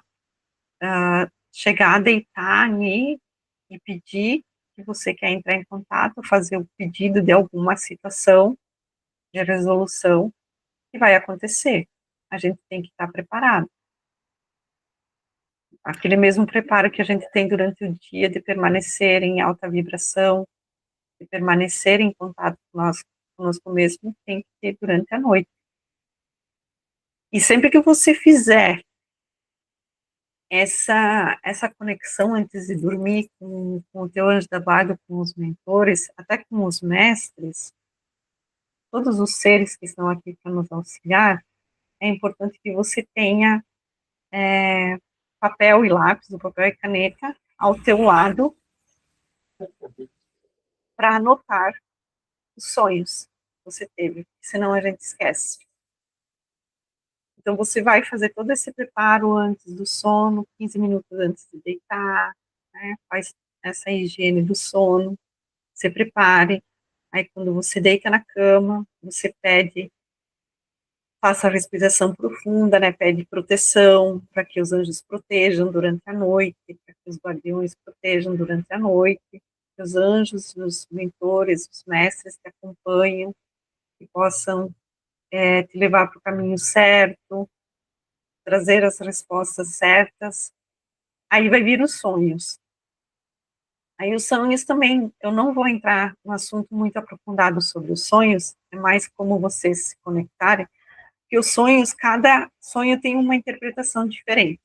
chegar, deitar ali e pedir que você quer entrar em contato, fazer o pedido de alguma situação de resolução que vai acontecer. A gente tem que estar preparado. Aquele mesmo preparo que a gente tem durante o dia de permanecer em alta vibração, de permanecer em contato conosco mesmo, tem que ter durante a noite. E sempre que você fizer essa conexão antes de dormir com o teu anjo da guarda, com os mentores, até com os mestres, todos os seres que estão aqui para nos auxiliar, é importante que você tenha papel e lápis, o papel e caneta ao teu lado para anotar os sonhos que você teve, senão a gente esquece. Então, você vai fazer todo esse preparo antes do sono, 15 minutos antes de deitar, né? Faz essa higiene do sono, se prepare. Aí, quando você deita na cama, você faça a respiração profunda, né? Pede proteção para que os anjos protejam durante a noite, para que os guardiões protejam durante a noite, que os anjos, os mentores, os mestres que acompanham, que possam te levar para o caminho certo, trazer as respostas certas. Aí vai vir os sonhos. Aí os sonhos também, eu não vou entrar no assunto muito aprofundado sobre os sonhos, é mais como vocês se conectarem, porque os sonhos, cada sonho tem uma interpretação diferente.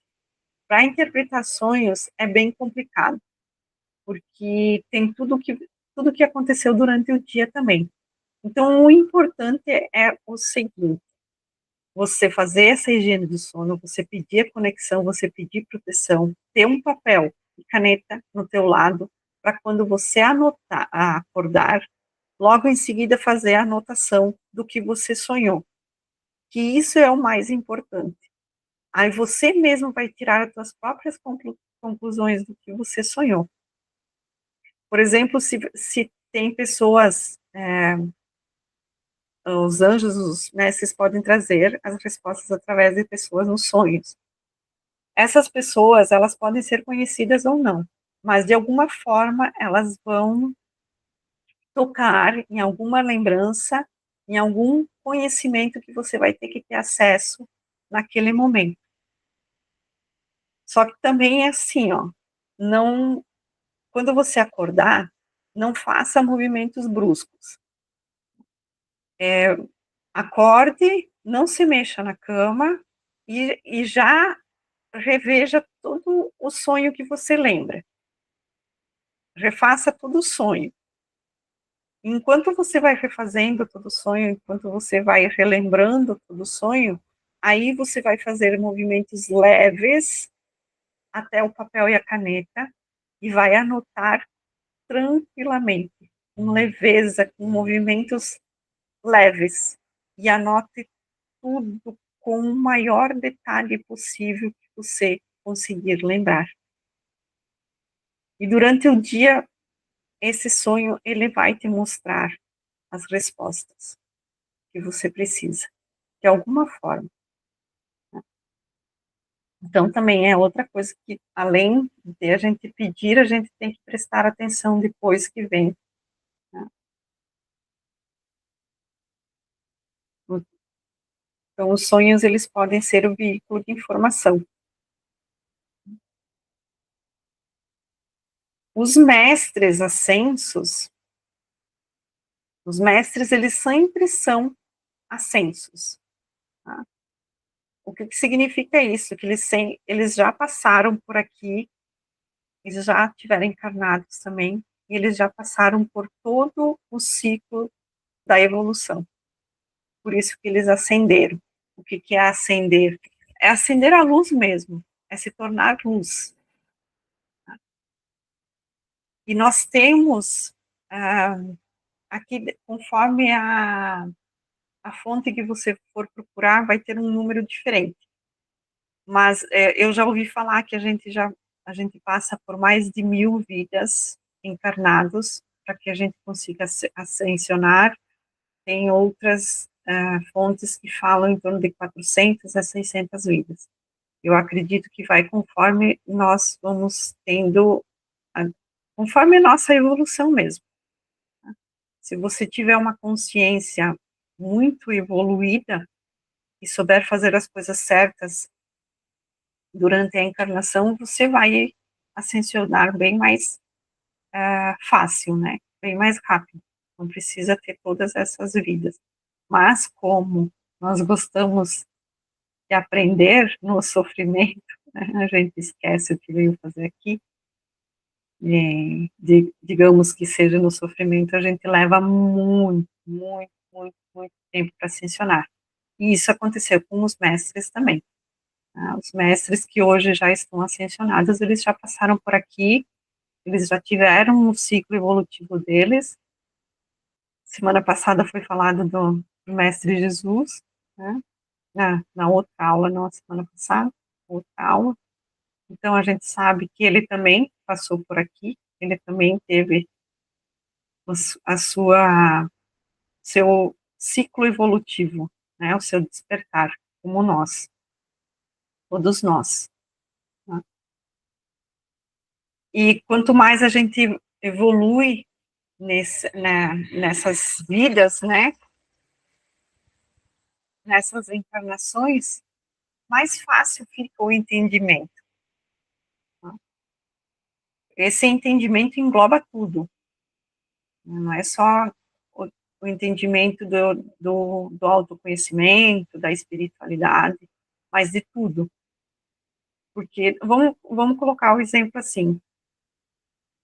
Para interpretar sonhos é bem complicado, porque tem tudo que aconteceu durante o dia também. Então, o importante é o seguinte: você fazer essa higiene do sono, você pedir a conexão, você pedir proteção, ter um papel e caneta no teu lado, para quando você acordar, logo em seguida fazer a anotação do que você sonhou. Que isso é o mais importante. Aí você mesmo vai tirar as suas próprias conclusões do que você sonhou. Por exemplo, se tem pessoas, os anjos, os mestres podem trazer as respostas através de pessoas nos sonhos. Essas pessoas, elas podem ser conhecidas ou não, mas de alguma forma elas vão tocar em alguma lembrança, em algum conhecimento que você vai ter que ter acesso naquele momento. Só que também é assim, ó, não, quando você acordar, não faça movimentos bruscos. Acorde, não se mexa na cama e já reveja todo o sonho que você lembra. Refaça todo o sonho. Enquanto você vai refazendo todo o sonho, enquanto você vai relembrando todo o sonho, aí você vai fazer movimentos leves até o papel e a caneta e vai anotar tranquilamente, com leveza, com movimentos leves. E anote tudo com o maior detalhe possível que você conseguir lembrar. E durante o dia, esse sonho, ele vai te mostrar as respostas que você precisa, de alguma forma. Então, também é outra coisa que, além de a gente pedir, a gente tem que prestar atenção depois que vem. Né? Então, os sonhos, eles podem ser o veículo de informação. Os mestres ascensos, os mestres, eles sempre são ascensos. Tá? O que significa isso? Que eles já passaram por aqui, eles já tiveram encarnados também, e eles já passaram por todo o ciclo da evolução. Por isso que eles ascenderam. O que é ascender? É acender a luz mesmo, é se tornar luz. E nós temos, aqui, conforme a fonte que você for procurar, vai ter um número diferente. Mas eu já ouvi falar que a gente passa por mais de 1000 vidas encarnados para que a gente consiga ascensionar. Tem outras fontes que falam em torno de 400 a 600 vidas. Eu acredito que vai conforme nós vamos tendo, conforme a nossa evolução mesmo. Se você tiver uma consciência muito evoluída e souber fazer as coisas certas durante a encarnação, você vai ascensionar bem mais fácil, né? Bem mais rápido. Não precisa ter todas essas vidas. Mas como nós gostamos de aprender no sofrimento, né? A gente esquece o que veio fazer aqui, digamos que seja no sofrimento, a gente leva muito, muito, muito, muito tempo para ascensionar. E isso aconteceu com os mestres também. Tá? Os mestres que hoje já estão ascensionados, eles já passaram por aqui, eles já tiveram um ciclo evolutivo deles. Semana passada foi falado do Mestre Jesus, né? Na outra aula, não a semana passada, outra aula. Então, a gente sabe que ele também passou por aqui, ele também teve a seu ciclo evolutivo, né, o seu despertar, como nós, todos nós. Né? E quanto mais a gente evolui nessas vidas, né, nessas encarnações, mais fácil fica o entendimento. Né? Esse entendimento engloba tudo, não é só o entendimento do autoconhecimento, da espiritualidade, mas de tudo. Porque, vamos colocar o exemplo assim,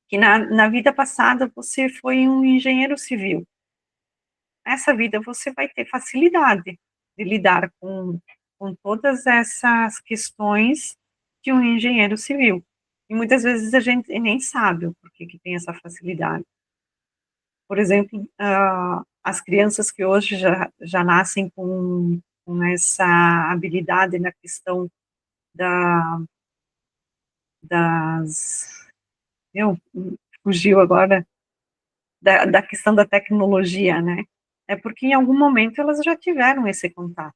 que na vida passada você foi um engenheiro civil. Nessa vida você vai ter facilidade de lidar com todas essas questões de um engenheiro civil. E muitas vezes a gente nem sabe o porquê que tem essa facilidade. Por exemplo, as crianças que hoje já nascem com essa habilidade na questão da, das... Meu, fugiu agora, da questão da tecnologia, né? É porque em algum momento elas já tiveram esse contato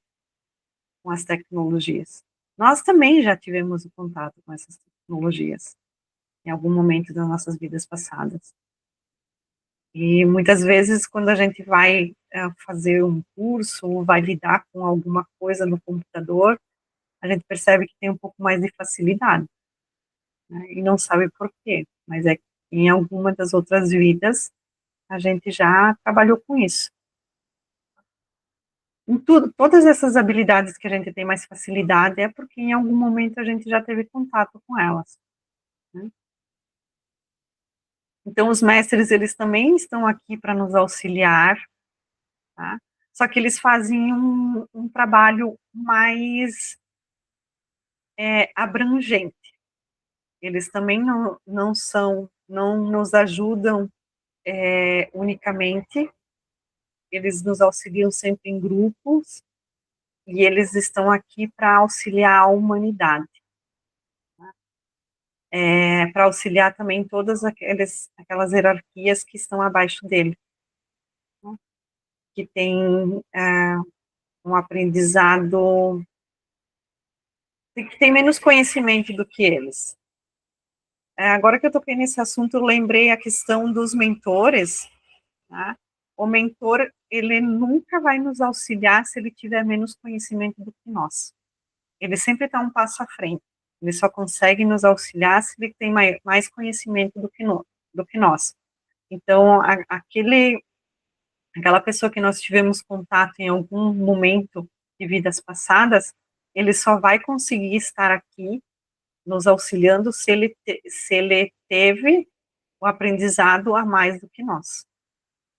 com as tecnologias. Nós também já tivemos o contato com essas tecnologias em algum momento das nossas vidas passadas. E muitas vezes, quando a gente vai fazer um curso, ou vai lidar com alguma coisa no computador, a gente percebe que tem um pouco mais de facilidade, né? E não sabe por quê, mas é que em alguma das outras vidas a gente já trabalhou com isso. em tudo, todas essas habilidades que a gente tem mais facilidade é porque em algum momento a gente já teve contato com elas, né? Então, os mestres, eles também estão aqui para nos auxiliar, tá? Só que eles fazem um trabalho mais abrangente. Eles também não nos ajudam unicamente, eles nos auxiliam sempre em grupos, e eles estão aqui para auxiliar a humanidade, para auxiliar também todas aquelas hierarquias que estão abaixo dele, né? Que tem um aprendizado, que tem menos conhecimento do que eles. Agora que eu toquei nesse assunto, eu lembrei a questão dos mentores, tá? O mentor, ele nunca vai nos auxiliar se ele tiver menos conhecimento do que nós. Ele sempre está um passo à frente. Ele só consegue nos auxiliar se ele tem mais conhecimento do que nós. Então, aquela pessoa que nós tivemos contato em algum momento de vidas passadas, ele só vai conseguir estar aqui nos auxiliando se ele teve o aprendizado a mais do que nós.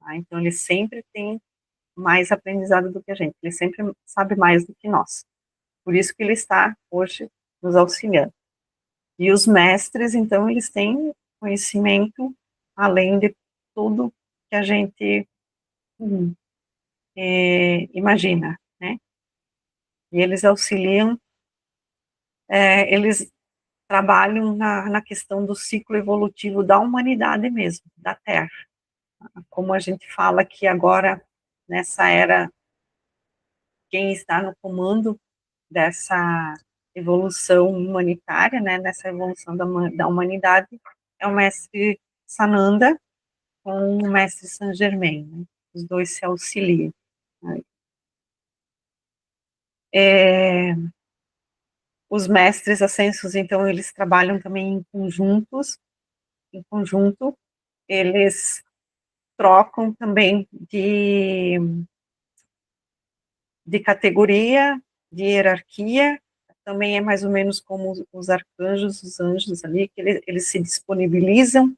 Tá? Então, ele sempre tem mais aprendizado do que a gente, ele sempre sabe mais do que nós. Por isso que ele está hoje nos auxiliando. E os mestres, então, eles têm conhecimento além de tudo que a gente imagina, né? E eles auxiliam, eles trabalham na questão do ciclo evolutivo da humanidade mesmo, da Terra. Como a gente fala que agora, nessa era, quem está no comando dessa evolução humanitária, né, nessa evolução da humanidade, é o mestre Sananda com o mestre Saint Germain, né? Os dois se auxiliam, né? Os mestres ascensos, então, eles trabalham também em conjunto, eles trocam também de categoria, de hierarquia, também é mais ou menos como os arcanjos, os anjos ali, que eles se disponibilizam,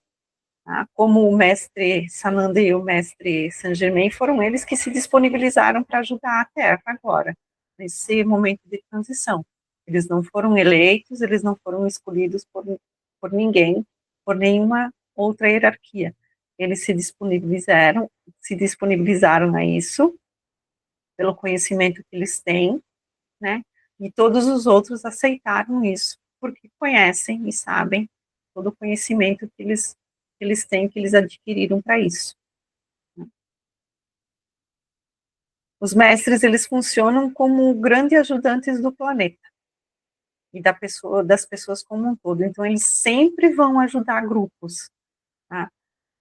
tá? Como o mestre Sananda e o mestre Saint Germain foram eles que se disponibilizaram para ajudar a Terra agora, nesse momento de transição. Eles não foram eleitos, eles não foram escolhidos por ninguém, por nenhuma outra hierarquia. Eles se disponibilizaram a isso, pelo conhecimento que eles têm, né? E todos os outros aceitaram isso, porque conhecem e sabem todo o conhecimento que eles têm, que eles adquiriram para isso. Os mestres, eles funcionam como grandes ajudantes do planeta e das pessoas como um todo. Então, eles sempre vão ajudar grupos, tá?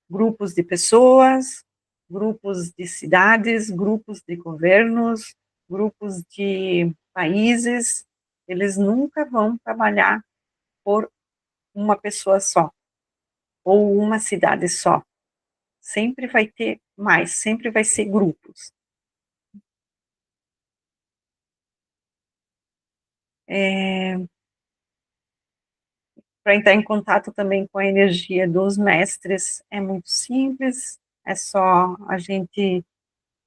Grupos de pessoas, grupos de cidades, grupos de governos, grupos de países. Eles nunca vão trabalhar por uma pessoa só ou uma cidade só. Sempre vai ter mais, sempre vai ser grupos. Para entrar em contato também com a energia dos mestres é muito simples, é só a gente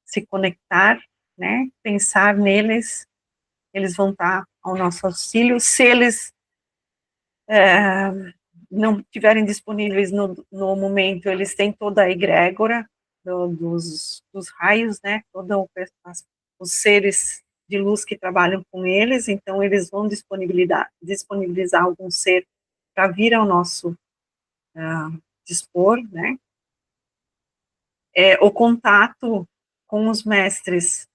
se conectar, né? Pensar neles, eles vão estar ao nosso auxílio. Se eles não estiverem disponíveis no momento, eles têm toda a egrégora dos raios, né? Os seres de luz que trabalham com eles, então eles vão disponibilizar algum ser para vir ao nosso dispor, né? O contato com os mestres,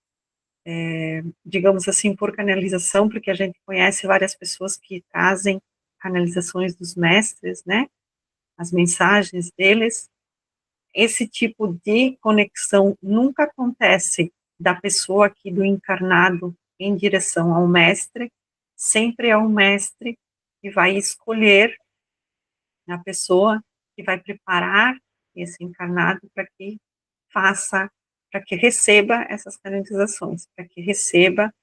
digamos assim, por canalização, porque a gente conhece várias pessoas que trazem canalizações dos mestres, né? As mensagens deles. Esse tipo de conexão nunca acontece da pessoa aqui do encarnado em direção ao mestre, sempre é o mestre que vai escolher a pessoa que vai preparar esse encarnado para que faça que receba essas canalizações, para que receba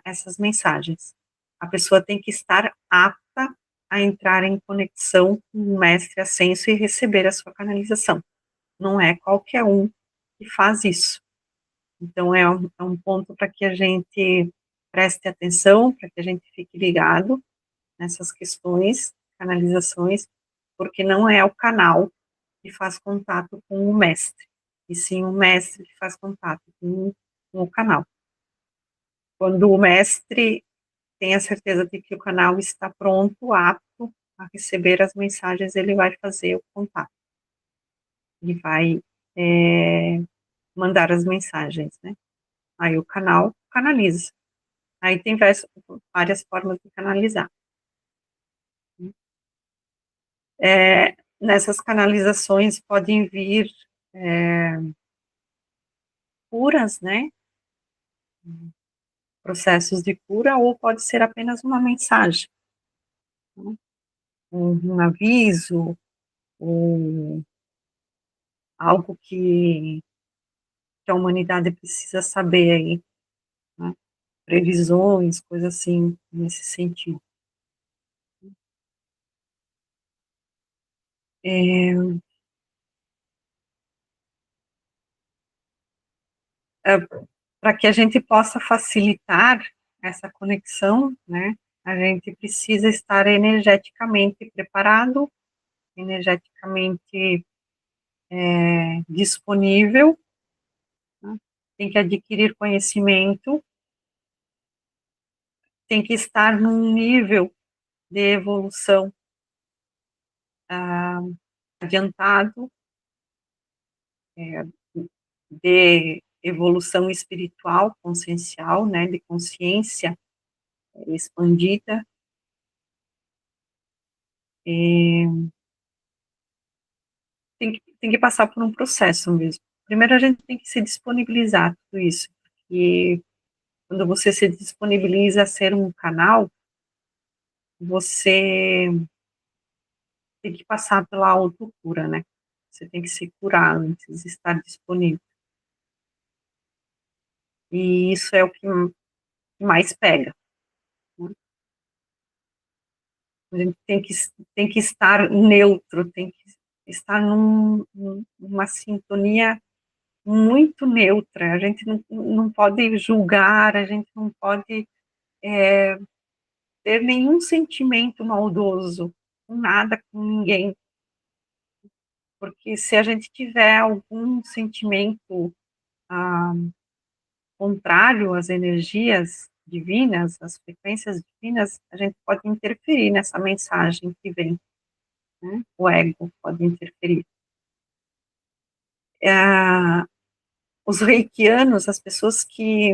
essas mensagens. A pessoa tem que estar apta a entrar em conexão com o mestre ascenso e receber a sua canalização. Não é qualquer um que faz isso. Então, é um ponto para que a gente preste atenção, para que a gente fique ligado nessas questões, canalizações, porque não é o canal que faz contato com o mestre, e sim o mestre que faz contato com o canal. Quando o mestre tem a certeza de que o canal está pronto, apto a receber as mensagens, ele vai fazer o contato. Ele vai mandar as mensagens, né? Aí o canal canaliza. Aí tem várias formas de canalizar. Nessas canalizações podem vir curas, né? Processos de cura, ou pode ser apenas uma mensagem, né? Um aviso, ou algo que a humanidade precisa saber aí, né? Previsões, coisas assim, nesse sentido. Para que a gente possa facilitar essa conexão, né, a gente precisa estar energeticamente preparado, energeticamente disponível, né? Tem que adquirir conhecimento, tem que estar num nível de evolução adiantado, de evolução espiritual, consciencial, né, de consciência expandida, e tem que passar por um processo mesmo. Primeiro a gente tem que se disponibilizar a tudo isso, e quando você se disponibiliza a ser um canal, você tem que passar pela autocura, né? Você tem que se curar antes de estar disponível. E isso é o que mais pega, né? A gente tem que estar neutro, tem que estar numa sintonia muito neutra. A gente não pode julgar, a gente não pode ter nenhum sentimento maldoso com nada, com ninguém. Porque se a gente tiver algum sentimento contrário às energias divinas, às frequências divinas, a gente pode interferir nessa mensagem que vem, né? O ego pode interferir. Os reikianos, as pessoas que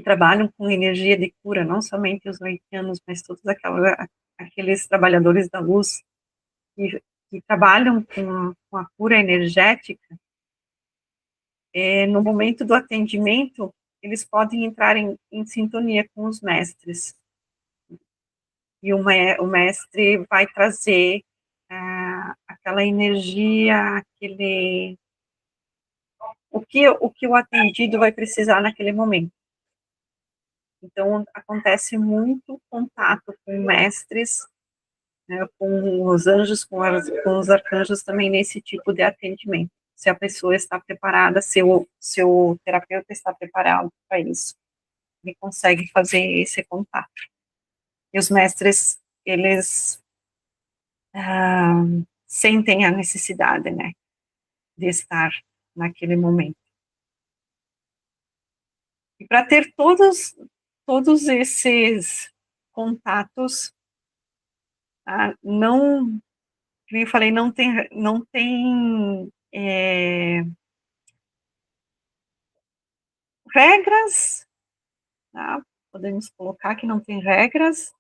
trabalham com energia de cura, não somente os reikianos, mas todos aqueles trabalhadores da luz que trabalham com a cura energética, no momento do atendimento, eles podem entrar em sintonia com os mestres. E o mestre vai trazer aquela energia, o que o atendido vai precisar naquele momento. Então, acontece muito contato com mestres, né, com os anjos, com os arcanjos também nesse tipo de atendimento. Se a pessoa está preparada, se o terapeuta está preparado para isso, ele consegue fazer esse contato. E os mestres, eles sentem a necessidade, né, de estar naquele momento. E para ter todos esses contatos, não, como eu falei, não tem regras, tá? Podemos colocar que não tem regras,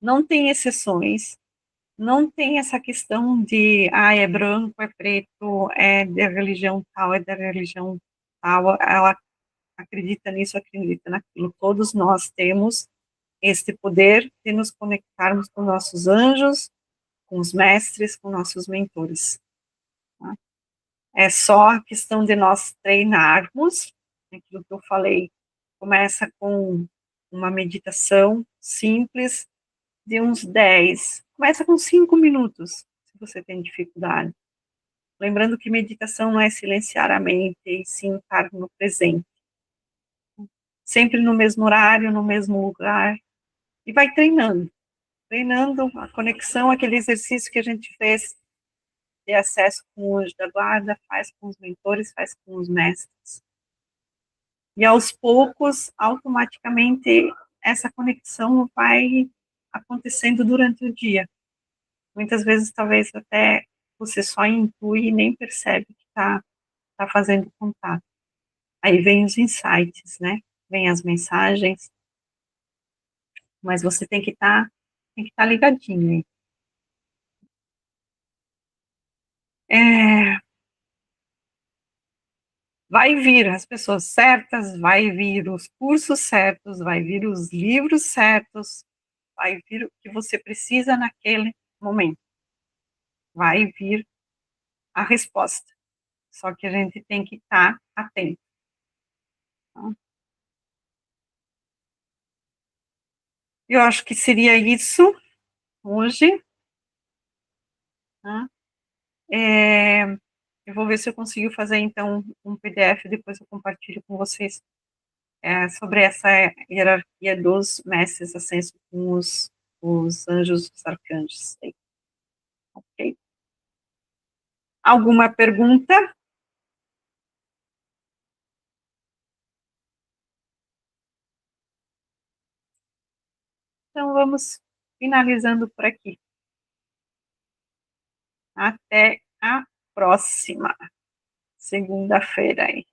não tem exceções, não tem essa questão de, é branco, é preto, é da religião tal, é da religião tal, ela acredita nisso, acredita naquilo. Todos nós temos este poder de nos conectarmos com nossos anjos, com os mestres, com nossos mentores. Tá? É só a questão de nós treinarmos, aquilo que eu falei, começa com uma meditação simples de uns 10, começa com 5 minutos, se você tem dificuldade. Lembrando que meditação não é silenciar a mente, e sim estar no presente. Sempre no mesmo horário, no mesmo lugar, e vai treinando a conexão, aquele exercício que a gente fez de acesso com o anjo da guarda, faz com os mentores, faz com os mestres. E aos poucos, automaticamente, essa conexão vai acontecendo durante o dia. Muitas vezes, talvez até você só intui e nem percebe que está fazendo contato. Aí vem os insights, né? Vem as mensagens, mas você tem que estar ligadinho aí. Vai vir as pessoas certas, vai vir os cursos certos, vai vir os livros certos, vai vir o que você precisa naquele momento. Vai vir a resposta. Só que a gente tem que estar atento. Tá? Eu acho que seria isso hoje. Tá? Eu vou ver se eu consigo fazer, então, um PDF, depois eu compartilho com vocês sobre essa hierarquia dos mestres ascensos com os anjos, os arcanjos. Ok? Alguma pergunta? Então, vamos finalizando por aqui. Até a próxima segunda-feira aí.